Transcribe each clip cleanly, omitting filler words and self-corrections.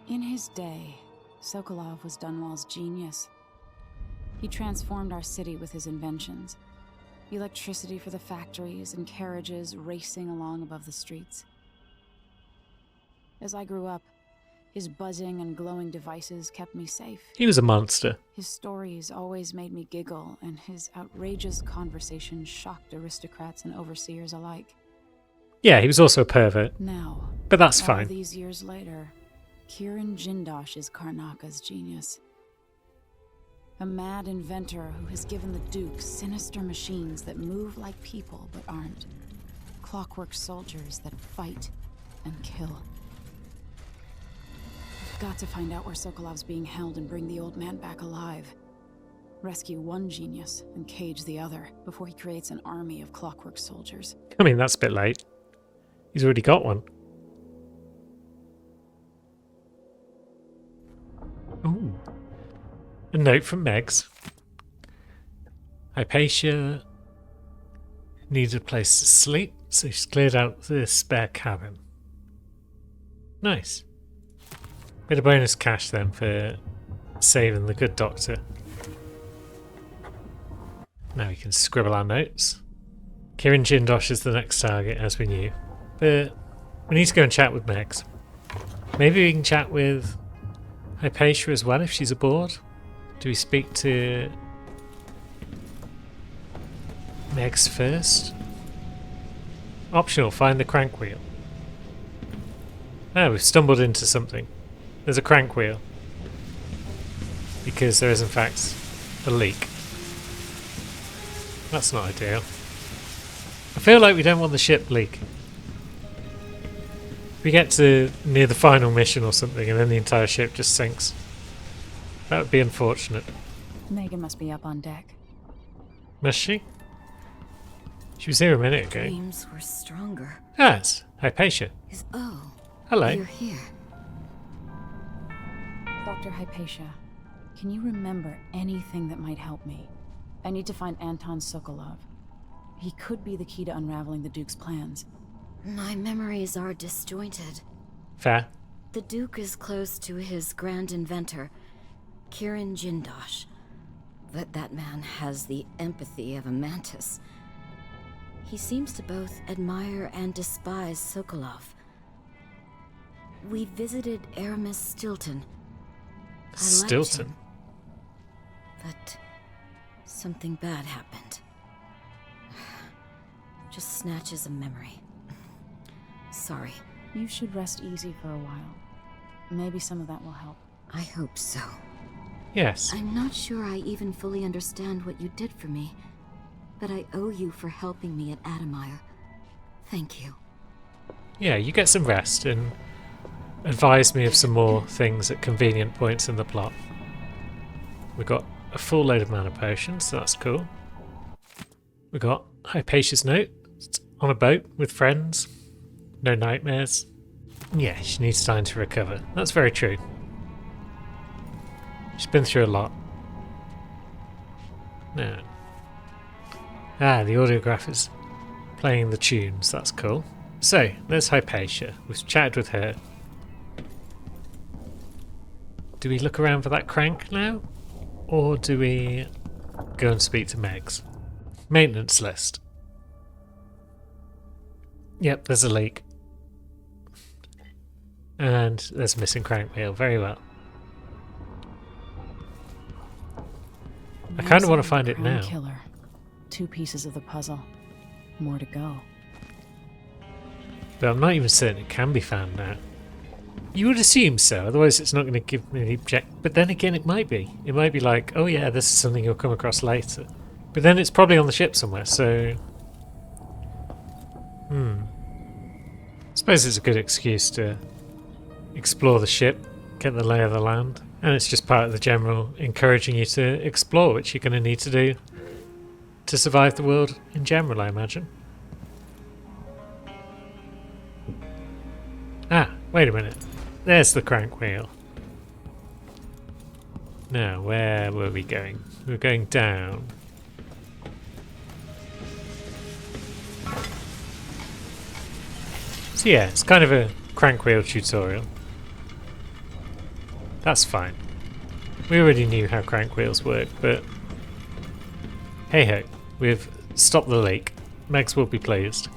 In his day, Sokolov was Dunwall's genius. He transformed our city with his inventions. Electricity for the factories and carriages racing along above the streets. As I grew up, his buzzing and glowing devices kept me safe. He was a monster. His stories always made me giggle, and his outrageous conversations shocked aristocrats and overseers alike. Yeah, he was also a pervert. Now, but that's all fine. These years later, Kirin Jindosh is Karnaka's genius. A mad inventor who has given the Duke sinister machines that move like people but aren't. Clockwork soldiers that fight and kill. We've got to find out where Sokolov's being held and bring the old man back alive. Rescue one genius and cage the other before he creates an army of clockwork soldiers. I mean, that's a bit late. He's already got one. Ooh. A note from Megs. Hypatia needed a place to sleep, so she's cleared out the spare cabin. Nice. Bit of bonus cash then for saving the good doctor. Now we can scribble our notes. Kirin Jindosh is the next target, as we knew. But we need to go and chat with Megs. Maybe we can chat with Hypatia as well if she's aboard. Do we speak to Megs first? Optional, find the crank wheel. Oh, we've stumbled into something. There's a crank wheel. Because there is in fact a leak. That's not ideal. I feel like we don't want the ship leaking. If we get to near the final mission or something and then the entire ship just sinks. That would be unfortunate. Megan must be up on deck. Must she? She was here a minute ago. Dreams were stronger. Yes, Hypatia. Oh, Hello. you're here. Dr. Hypatia, can you remember anything that might help me? I need to find Anton Sokolov. He could be the key to unraveling the Duke's plans. My memories are disjointed. Fair. The Duke is close to his grand inventor, Kirin Jindosh. But that man has the empathy of a mantis. He seems to both admire and despise Sokolov. We visited Aramis Stilton. I liked Stilton? him, but something bad happened. Just snatches of memory. Sorry. You should rest easy for a while. Maybe some of that will help. I hope so. Yes. I'm not sure I even fully understand what you did for me, but I owe you for helping me at Adamire. Thank you. Yeah, you get some rest and advise me of some more things at convenient points in the plot. We got a full load of mana potions, so that's cool. We got Hypatia's note on a boat with friends. No nightmares. Yeah, she needs time to recover. That's very true. She's been through a lot. No. Ah, the audiograph is playing the tunes. That's cool. So, there's Hypatia. We've chatted with her. Do we look around for that crank now? Or do we go and speak to Megs? Maintenance list. Yep, there's a leak. And there's a missing crank wheel. Very well. I kind of want to find it now. Killer. 2 pieces of the puzzle. More to go. But I'm not even certain it can be found now. You would assume so, otherwise it's not going to give me the object. But then again, it might be. It might be like, oh yeah, this is something you'll come across later. But then it's probably on the ship somewhere, so... I suppose it's a good excuse to explore the ship, get the lay of the land. And it's just part of the general encouraging you to explore, which you're going to need to do to survive the world in general, I imagine. Ah, wait a minute. There's the crank wheel. Now, where were we going? We were going down. So yeah, it's kind of a crank wheel tutorial. That's fine. We already knew how crank wheels work, but hey ho, we've stopped the leak. Megs will be pleased.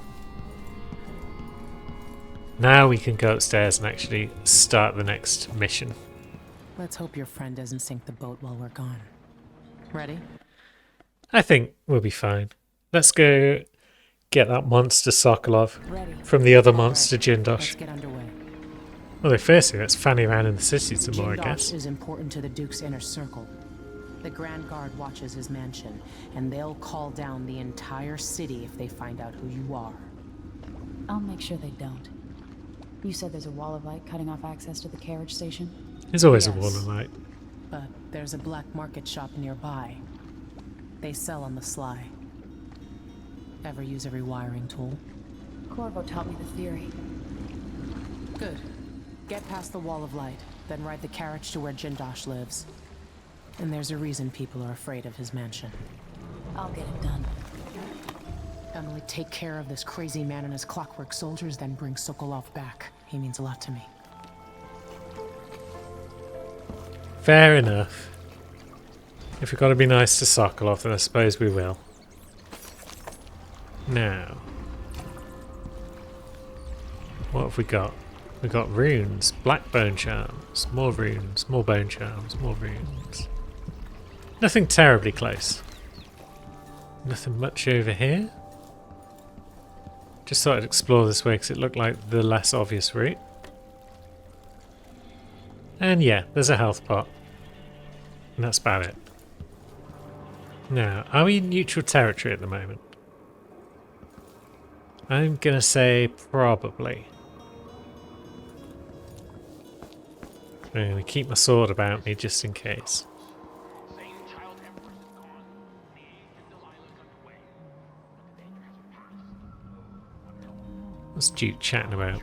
Now we can go upstairs and actually start the next mission. Let's hope your friend doesn't sink the boat while we're gone. Ready? I think we'll be fine. Let's go get that monster Sokolov Ready. from the other All monster right, Jindosh. Let's get underway. Although firstly, let's fanny around in the city some more, I Jindosh guess. is important to the Duke's inner circle. The Grand Guard watches his mansion, and they'll call down the entire city if they find out who you are. I'll make sure they don't. You said there's a wall of light cutting off access to the carriage station? There's always a Yes. wall of light. But there's a black market shop nearby. They sell on the sly. Ever use a rewiring tool? Corvo taught me the theory. Good. Get past the wall of light, then ride the carriage to where Jindosh lives. And there's a reason people are afraid of his mansion. I'll get it done. Emily, take care of this crazy man and his clockwork soldiers, then bring Sokolov back. He means a lot to me. Fair enough. If we've got to be nice to Sokolov, then I suppose we will. Now, what have we got? We've got runes, black bone charms, more runes, more bone charms, more runes. Nothing terribly close. Nothing much over here. Just thought I'd explore this way because it looked like the less obvious route. And yeah, there's a health pot. And that's about it. Now, are we in neutral territory at the moment? I'm gonna say probably. I'm gonna keep my sword about me just in case. What's Duke chatting about?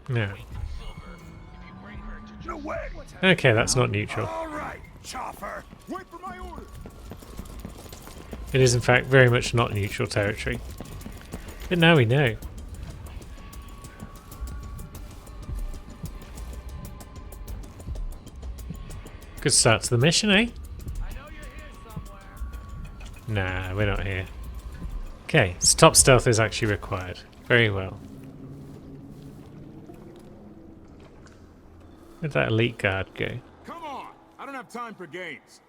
No. No way! Okay, that's not neutral. All right, chopper. Wait for my order. It is in fact very much not neutral territory. But now we know. Good start to the mission, eh? Nah, we're not here. Okay, so top stealth is actually required. Very well. Where'd that elite guard go? Come on! I don't have time for games.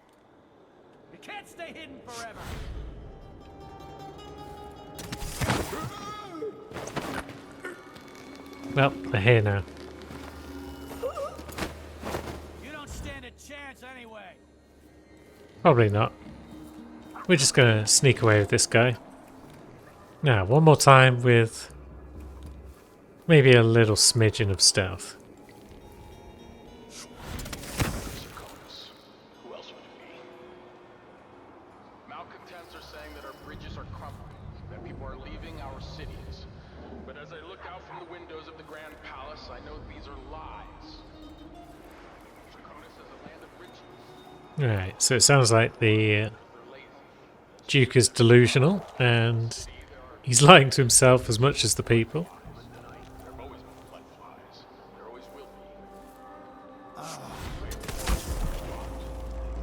You can't stay hidden forever. Well, they're here now. You don't stand a chance anyway. Probably not. We're just gonna sneak away with this guy. Now, one more time with maybe a little smidgen of stealth. Who else would it be? Malcontents are saying that our bridges are crumbling, that people are leaving our cities. But as I look out from the windows of the Grand Palace, I know these are lies. Draconis is a land of riches. Right, so it sounds like the Duke is delusional and he's lying to himself as much as the people. There have always been blood flies. There always will be.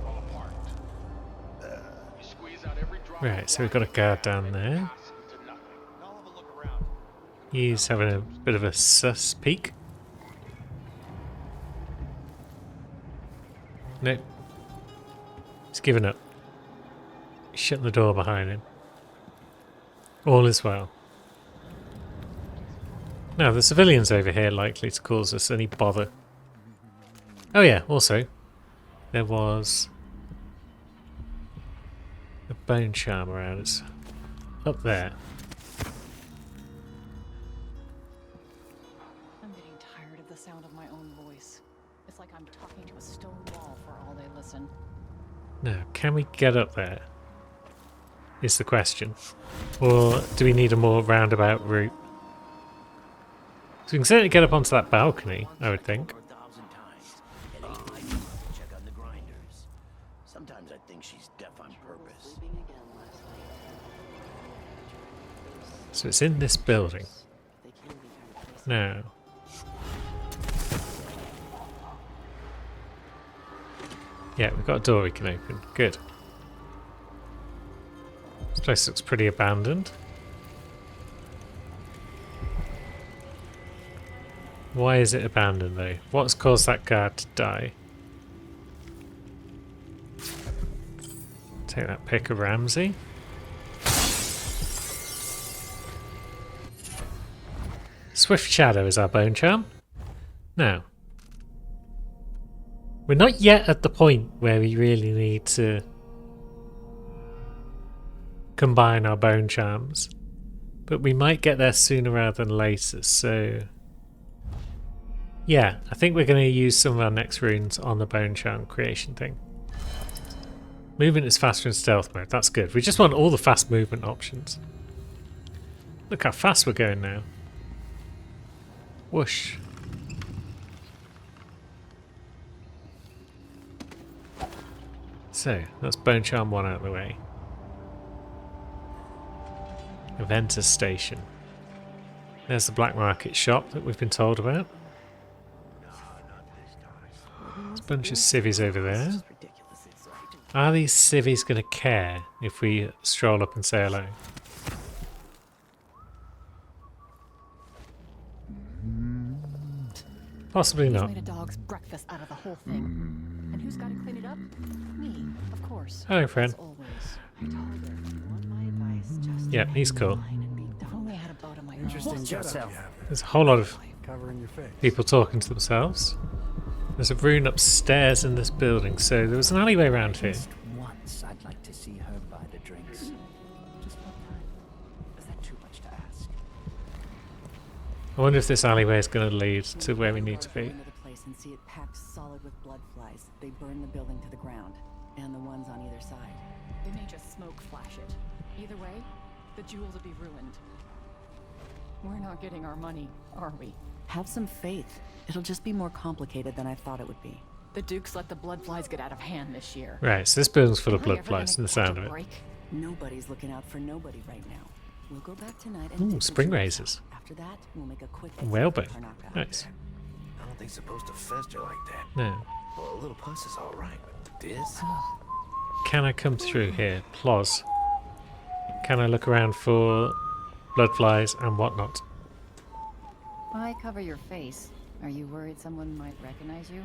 Fall apart. You squeeze out every drop of Right, so we've got a guard down there. pass into nothing. I'll have a look around. He's having a bit of a sus peek. Nope. He's given up. He's shutting the door behind him. All is well. Now, the civilians over here likely to cause us any bother. Oh yeah, also, there was a bone charm around us. Up there. I'm getting tired of the sound of my own voice. It's like I'm talking to a stone wall for all they listen. Now, can we get up there? Is the question. Or do we need a more roundabout route? So we can certainly get up onto that balcony, I would think. For 1,000 times. It ain't my job to check on the grinders. Sometimes I think she's deaf on purpose. So it's in this building. Now. Yeah, we've got a door we can open. Good. This place looks pretty abandoned. Why is it abandoned though? What's caused that guard to die? Take that pick of Ramsey. Swift Shadow is our bone charm. Now, we're not yet at the point where we really need to combine our bone charms, but we might get there sooner rather than later, so yeah, I think we're going to use some of our next runes on the bone charm creation thing. Movement is faster in stealth mode, that's good. We just want all the fast movement options. Look how fast we're going now. Whoosh. So, that's bone charm 1 out of the way. Aventa Station. There's the black market shop that we've been told about. There's a bunch of civvies over there. Are these civvies going to care if we stroll up and say hello? Possibly not. Made a dog's breakfast out of the whole thing. And who's got to clean it up? Me, of course. Hello, friend. As always. I told her, if you want my advice, just Yeah, he's cool. if only I had a boat of my own. Interesting yourself. There's a whole lot of Covering your face. people talking to themselves. There's a rune upstairs in this building, so there was an alleyway around here. Just once, I'd like to see her buy the drinks. Just one time. Is that too much to ask? I wonder if this alleyway is going to lead to where we need to be. Go into the place and see it packed solid with blood flies. They burn the building to the ground, and the ones on either side. They may just smoke flash it. Either way, the jewels will be ruined. We're not getting our money, are we? Have some faith. It'll just be more complicated than I thought it would be. The Dukes let the blood flies get out of hand this year. Right, so this building's full of Am I blood ever flies, gonna from the sound catch of a it. break? Nobody's looking out for nobody right now. We'll go back tonight and Ooh, take the spring jewels razors. out. After that, we'll make a quick And whalebone. exit for Karnaca. Nice. I don't think it's supposed to fester like that. No. Well, a little pus is alright, but this? Can I come through here? Ploz. Can I look around for blood flies and whatnot? Why cover your face? Are you worried someone might recognize you?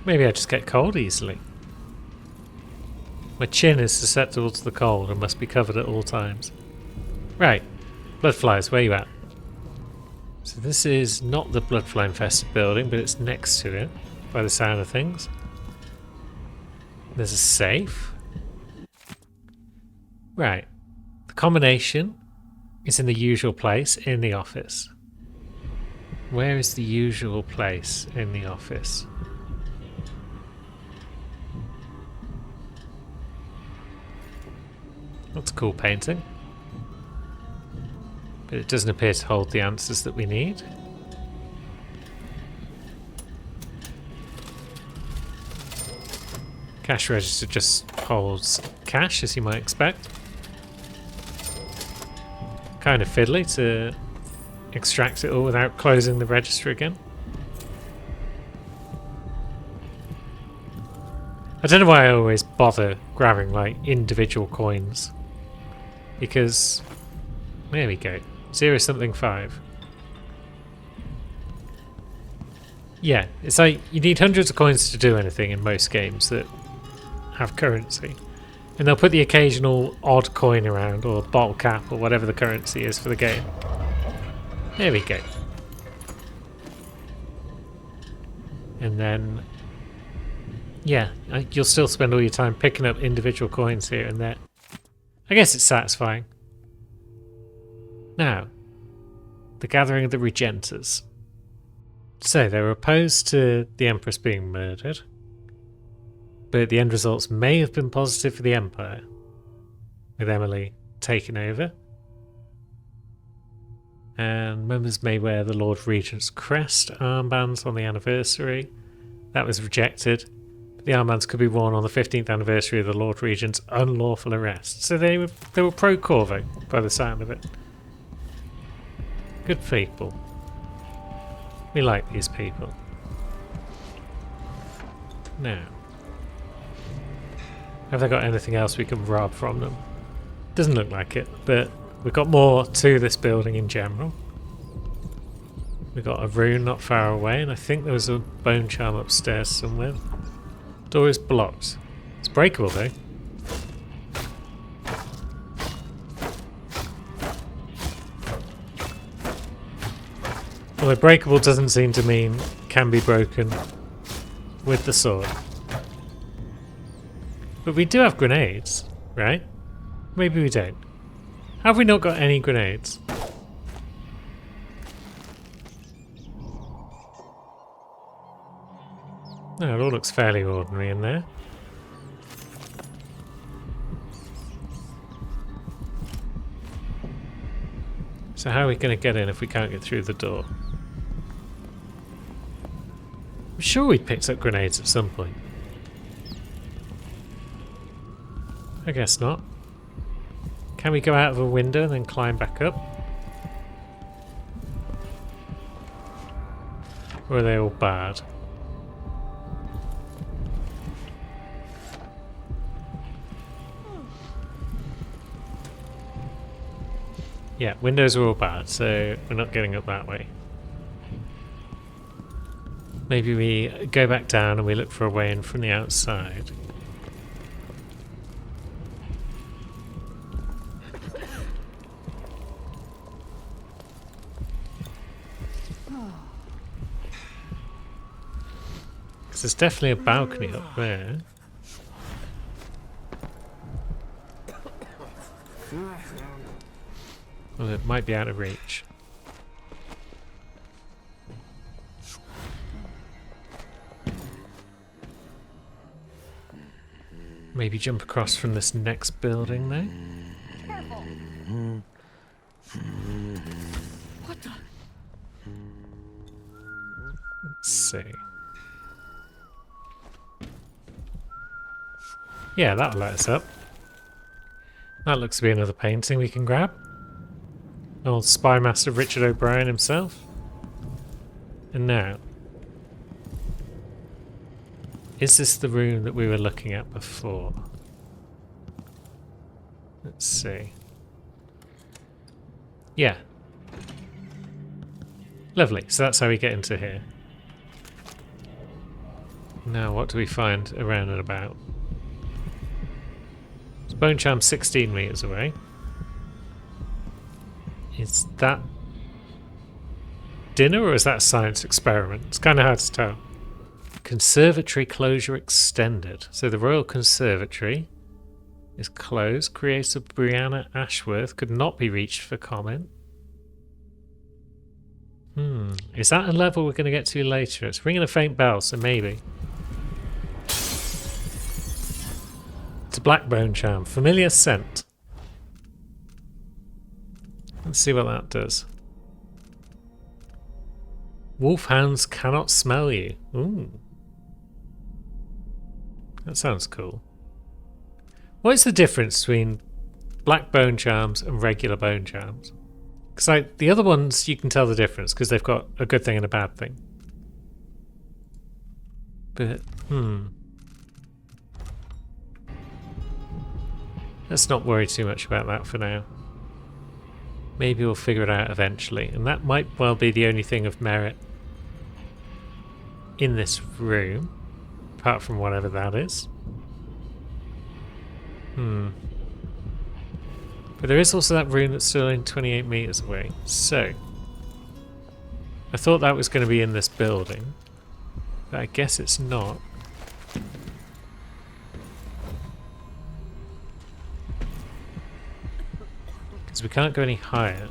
Maybe I just get cold easily. My chin is susceptible to the cold and must be covered at all times. Right. Blood flies, where you at? So this is not the blood fly infested building, but it's next to it, by the sound of things. There's a safe. Right. The combination is in the usual place in the office. Where is the usual place in the office? That's a cool painting. But it doesn't appear to hold the answers that we need. Cash register just holds cash, as you might expect. Kind of fiddly to extract it all without closing the register again. I don't know why I always bother grabbing like individual coins. Because there we go. 0 something 5. Yeah, it's like you need hundreds of coins to do anything in most games that have currency. And they'll put the occasional odd coin around, or bottle cap, or whatever the currency is for the game. There we go. And then, yeah, you'll still spend all your time picking up individual coins here and there. I guess it's satisfying. Now, the gathering of the Regentas. So, they were opposed to the Empress being murdered, but the end results may have been positive for the Empire, with Emily taking over. And members may wear the Lord Regent's crest armbands on the anniversary. That was rejected. The armbands could be worn on the 15th anniversary of the Lord Regent's unlawful arrest. So they were pro Corvo by the sound of it. Good people. We like these people. Now, have they got anything else we can rob from them? Doesn't look like it, but we've got more to this building in general. We've got a rune not far away, and I think there was a bone charm upstairs somewhere. Door is blocked. It's breakable though. Although breakable doesn't seem to mean can be broken with the sword. But we do have grenades, right? Maybe we don't. Have we not got any grenades? No, it all looks fairly ordinary in there. So how are we going to get in if we can't get through the door? I'm sure we picked up grenades at some point. I guess not. Can we go out of a window and then climb back up? Or are they all bad? Yeah, windows are all bad, so we're not getting up that way. Maybe we go back down and we look for a way in from the outside. Because there's definitely a balcony up there. Well, it might be out of reach. Maybe jump across from this next building there. What the? Let's see. Yeah, that'll let us up. That looks to be another painting we can grab. Old Spy Master Richard O'Brien himself. And now, is this the room that we were looking at before? Let's see. Yeah. Lovely, so that's how we get into here. Now what do we find around and about? It's Bone Charm 16 meters away. Is that dinner or is that a science experiment? It's kind of hard to tell. Conservatory closure extended. So the Royal Conservatory is closed. Creator Brianna Ashworth could not be reached for comment. Is that a level we're going to get to later? It's ringing a faint bell, so maybe. It's a black bone charm. Familiar scent. Let's see what that does. Wolfhounds cannot smell you. Ooh. That sounds cool. What is the difference between black bone charms and regular bone charms? Because like the other ones you can tell the difference because they've got a good thing and a bad thing. But, let's not worry too much about that for now. Maybe we'll figure it out eventually, and that might well be the only thing of merit in this room, apart from whatever that is. But there is also that room that's still in 28 meters away, so I thought that was going to be in this building, but I guess it's not. Because we can't go any higher.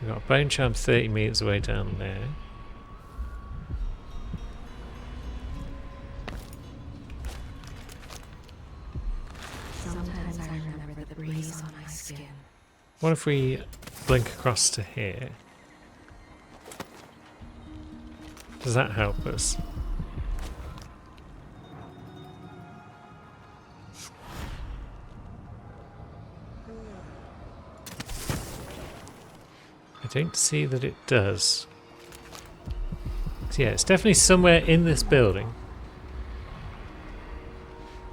We've got a bone charm 30 meters away down there. Sometimes I remember the breeze on my skin. What if we blink across to here? Does that help us? I don't see that it does. So yeah, it's definitely somewhere in this building.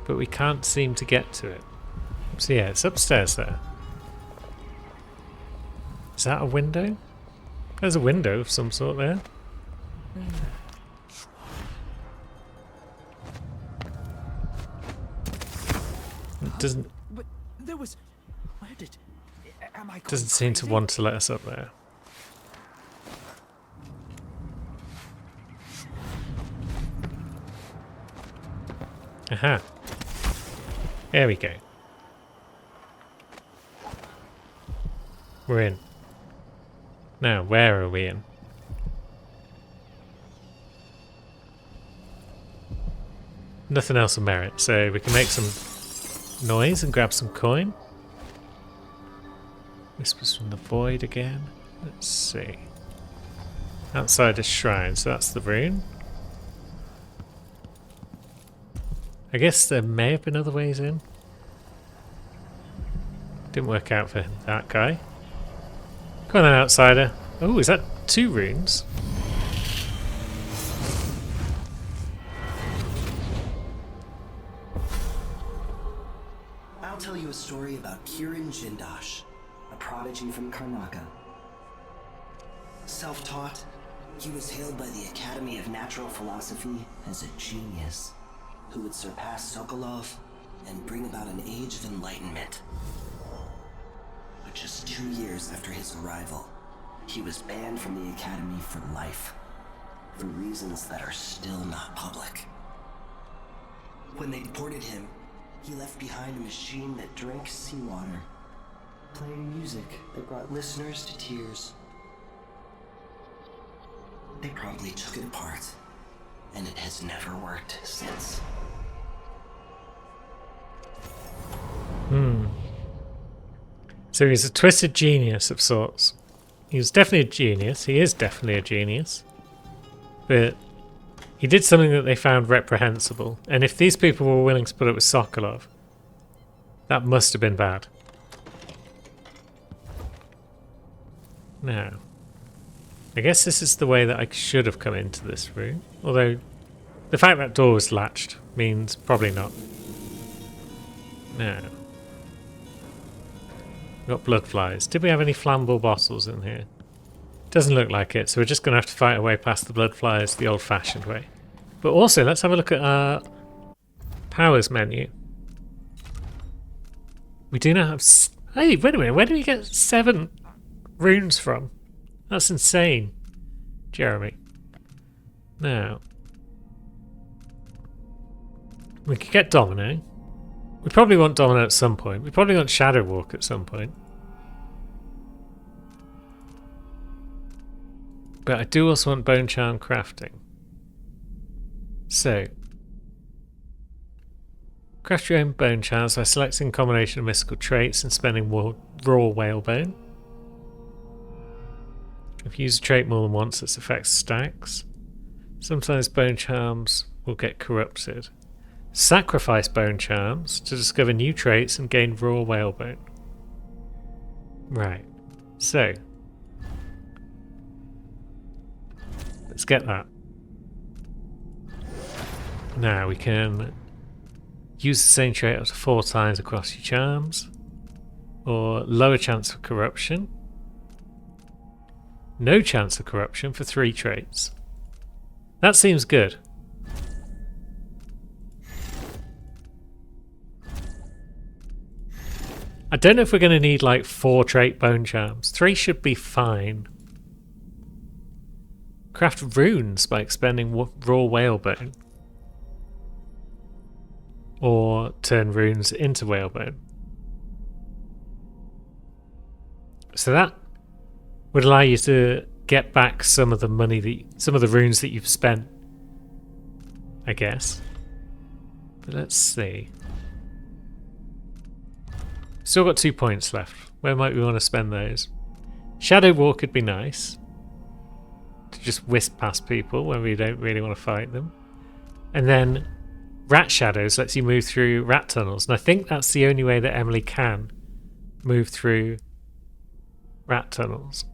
But we can't seem to get to it. So yeah, it's upstairs there. Is that a window? There's a window of some sort there. It doesn't... But there was... Where did... Am I Doesn't seem to want to let us up there. Aha. There we go. We're in. Now, where are we in? Nothing else of merit, so we can make some noise and grab some coin. Whispers from the void again. Let's see. Outside a shrine, so that's the rune. I guess there may have been other ways in. Didn't work out for that guy. Come on then, outsider. Oh, is that 2 runes? I'll tell you a story about Kirin Jindosh, a prodigy from Karnaca. Self-taught, he was hailed by the Academy of Natural Philosophy as a genius who would surpass Sokolov and bring about an age of enlightenment. But just 2 years after his arrival, he was banned from the Academy for life, for reasons that are still not public. When they deported him, he left behind a machine that drank seawater, playing music that brought listeners to tears. They probably took it apart, and it has never worked since. So he's a twisted genius of sorts. He was definitely a genius. He is definitely a genius. But he did something that they found reprehensible. And if these people were willing to put up with Sokolov, that must have been bad. Now, I guess this is the way that I should have come into this room. Although, the fact that door was latched means probably not. Now, we've got blood flies. Did we have any flammable bottles in here? Doesn't look like it, so we're just going to have to fight our way past the blood flies the old-fashioned way. But also, let's have a look at our powers menu. We do now have... Hey, wait a minute, where do we get 7 runes from? That's insane, Jeremy. Now, we could get Domino. We probably want Domino at some point. We probably want Shadow Walk at some point. But I do also want Bone Charm crafting. So, craft your own Bone Charms by selecting a combination of mystical traits and spending raw whalebone. If you use a trait more than once, its effects stacks. Sometimes Bone Charms will get corrupted. Sacrifice Bone Charms to discover new traits and gain raw whalebone. Right. So, let's get that. Now we can use the same trait up to 4 times across your charms, or lower chance for corruption. No chance of corruption for 3 traits. That seems good. I don't know if we're going to need like 4 trait bone charms. 3 should be fine. Craft runes by expending raw whalebone. Or turn runes into whalebone. So that would allow you to get back some of the money some of the runes that you've spent, I guess. But let's see. Still got 2 points left. Where might we want to spend those? Shadow Walk could be nice. To just whisk past people when we don't really want to fight them. And then rat shadows lets you move through rat tunnels, and I think that's the only way that Emily can move through rat tunnels.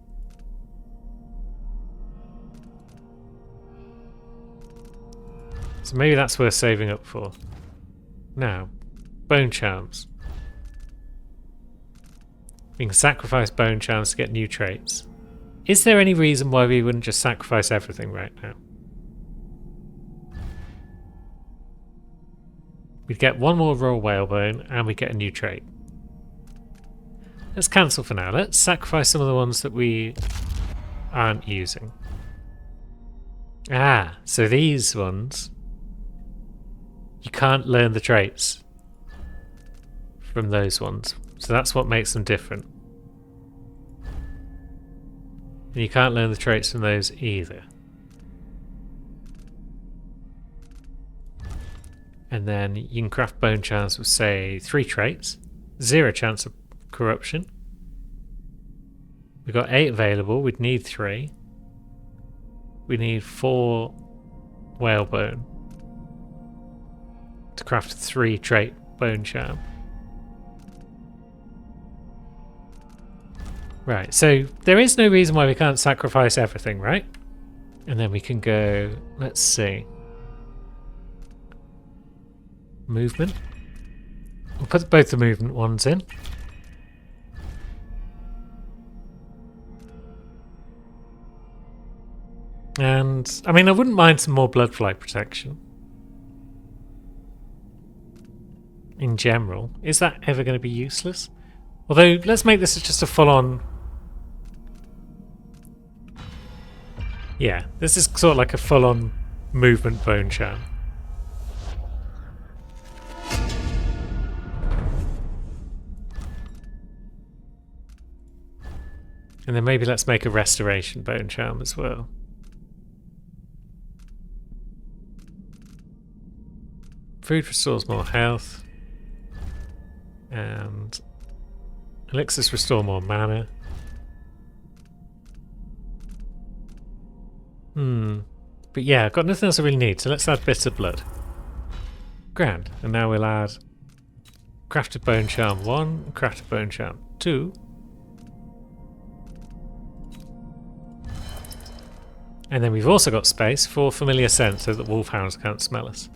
So maybe that's worth saving up for. Now, bone charms. We can sacrifice bone charms to get new traits. Is there any reason why we wouldn't just sacrifice everything right now? We'd get one more raw whalebone and we get a new trait. Let's cancel for now. Let's sacrifice some of the ones that we aren't using. Ah, so these ones, you can't learn the traits from those ones. So that's what makes them different. And you can't learn the traits from those either. And then you can craft bone charms with, say, 3 traits. 0 chance of corruption. We've got 8 available. We'd need 3. We need 4 whalebone to craft a 3 trait bone charm. Right, so there is no reason why we can't sacrifice everything, right? And then we can go, let's see. Movement. We'll put both the movement ones in. And, I mean, I wouldn't mind some more bloodfly protection. In general. Is that ever going to be useless? Although, let's make this just a full-on... Yeah, this is sort of like a full-on movement bone charm. And then maybe let's make a restoration bone charm as well. Food restores more health. And elixirs restore more mana. But yeah, I've got nothing else I really need, so let's add bitter blood. Grand. And now we'll add crafted bone charm 1, crafted bone charm 2. And then we've also got space for familiar scent so that wolfhounds can't smell us.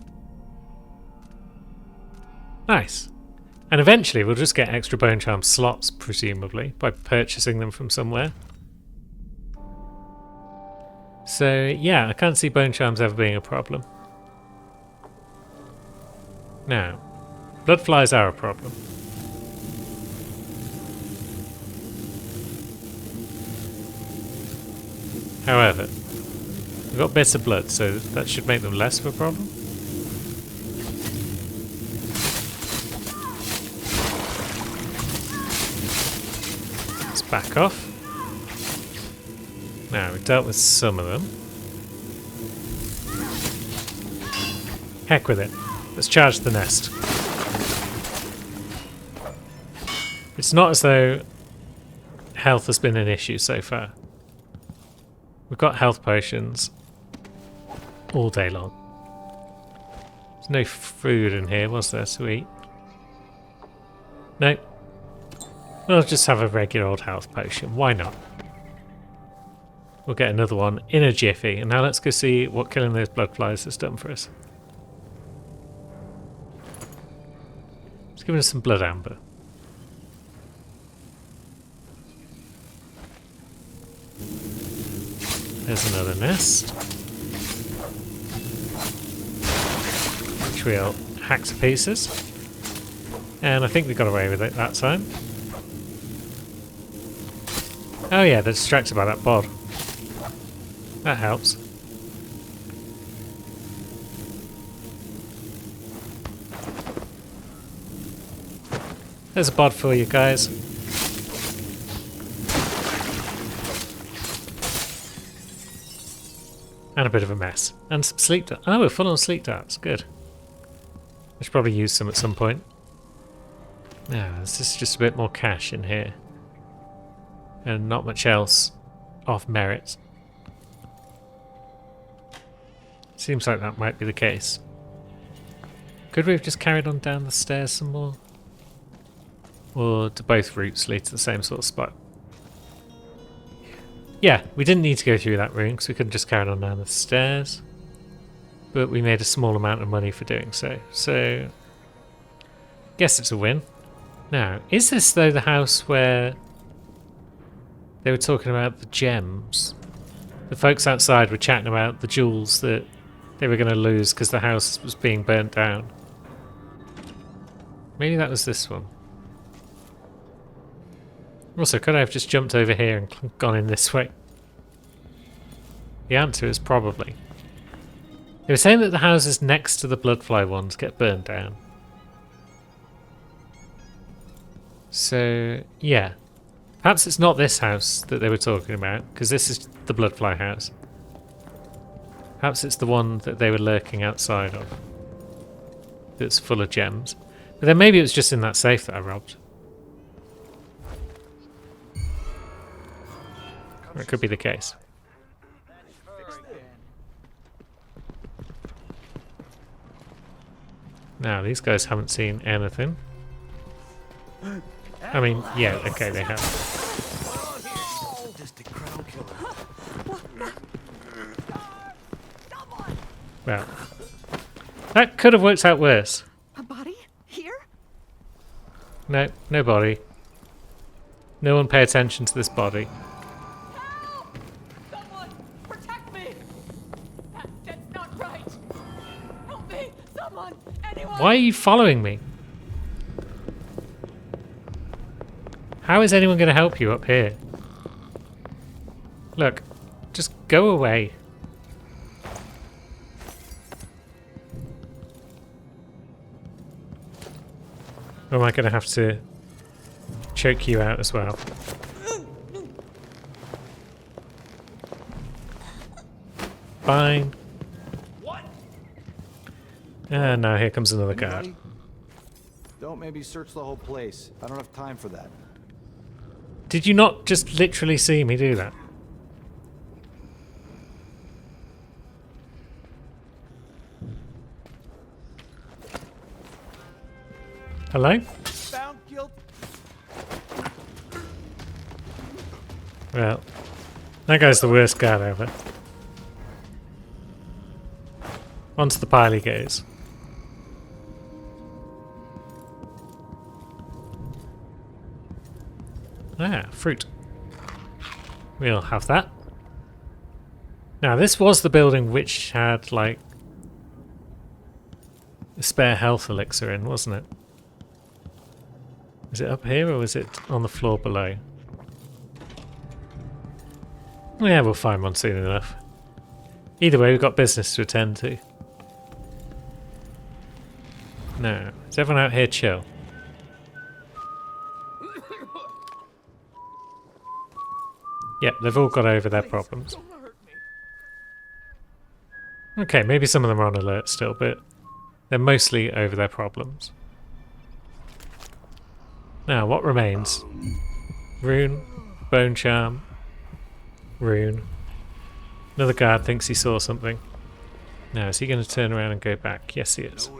Nice. And eventually we'll just get extra bone charm slots, presumably, by purchasing them from somewhere. So yeah, I can't see bone charms ever being a problem. Now, bloodflies are a problem. However, we've got bitter blood, so that should make them less of a problem. Let's back off. Now, we've dealt with some of them. Heck with it. Let's charge the nest. It's not as though health has been an issue so far. We've got health potions all day long. There's no food in here, was there, to eat? No. We'll just have a regular old health potion. Why not? We'll get another one in a jiffy. And now let's go see what killing those bloodflies has done for us. It's given us some blood amber. There's another nest, which we'll hack to pieces. And I think we got away with it that time. Oh yeah, they're distracted by that bod. That helps. There's a bod for you guys. And a bit of a mess. And some sleep darts. Oh, we're full on sleep darts. Good. I should probably use some at some point. Now, this is just a bit more cash in here. And not much else of merit. Seems like that might be the case. Could we have just carried on down the stairs some more? Or do both routes lead to the same sort of spot? Yeah, we didn't need to go through that room because we could have just carried on down the stairs. But we made a small amount of money for doing so. So, guess it's a win. Now, is this though the house where they were talking about the gems? The folks outside were chatting about the jewels that they were going to lose because the house was being burnt down. Maybe that was this one. Also, could I have just jumped over here and gone in this way? The answer is probably. They were saying that the houses next to the Bloodfly ones get burned down. So, yeah. Perhaps it's not this house that they were talking about, because this is the Bloodfly house. Perhaps it's the one that they were lurking outside of. That's full of gems. But then maybe it was just in that safe that I robbed. Or it could be the case. Now, these guys haven't seen anything. I mean, yeah, okay, they have. Well, that could have worked out worse. A body? Here? No, no body. No one pay attention to this body. Help! Someone protect me! That's not right. Help me! Someone! Anyone! Why are you following me? How is anyone going to help you up here? Look, just go away. Or am I going to have to choke you out as well? Fine. What? And now here comes another guard. Don't maybe search the whole place. I don't have time for that. Did you not just literally see me do that? Hello? Found guilty. Well, that guy's the worst guard ever. Onto the pile he goes. Ah, fruit. We'll have that. Now, this was the building which had, like, a spare health elixir in, wasn't it? Is it up here or was it on the floor below? Yeah, we'll find one soon enough. Either way, we've got business to attend to. Now, is everyone out here chill? Yep, they've all got over their problems. Okay, maybe some of them are on alert still, but they're mostly over their problems. Now, what remains? Rune, bone charm, rune. Another guard thinks he saw something. Now, is he going to turn around and go back? Yes, he is.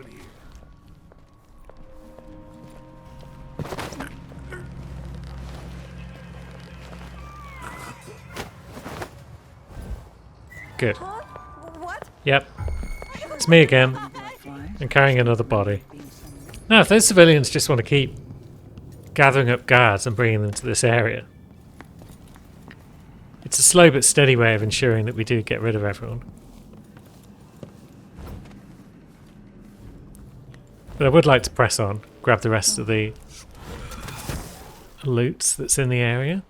Good. What? Yep. It's me again. And carrying another body. Now, if those civilians just want to keep gathering up guards and bringing them to this area, it's a slow but steady way of ensuring that we do get rid of everyone. But I would like to press on, grab the rest of the loot that's in the area.